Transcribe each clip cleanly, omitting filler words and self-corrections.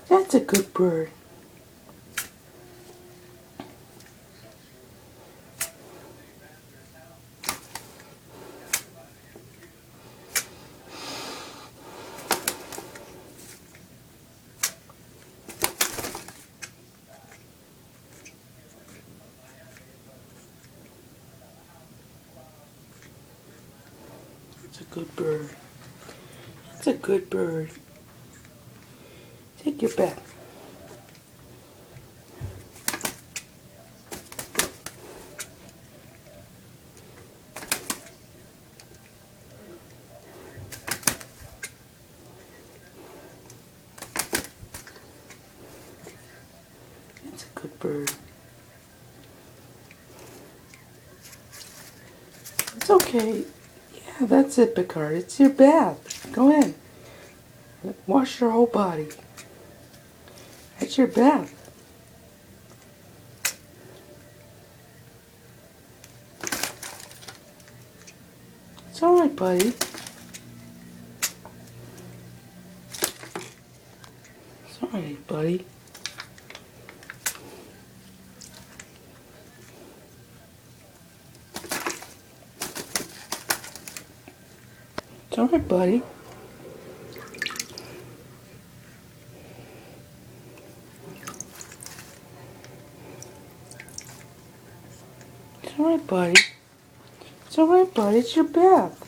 That's a good bird. It's a good bird. It's a good bird. Take your back. It's a good bird. It's okay. Yeah, that's it, Picard. It's your bath. Go in. Wash your whole body. That's your bath. It's alright, buddy. It's alright, buddy. It's alright, buddy. It's alright, buddy. It's alright, buddy. It's your bath.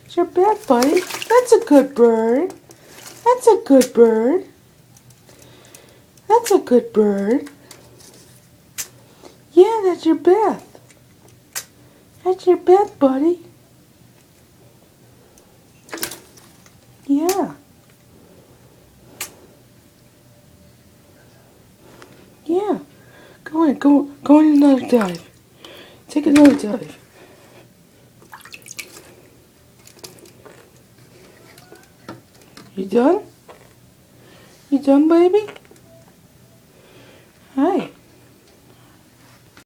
It's your bath, buddy. That's a good bird. That's a good bird. That's a good bird. Yeah, that's your bath. That's your bath, buddy. Yeah. Yeah. Go in. Go in another dive. Take another dive. You done? You done, baby? Hi.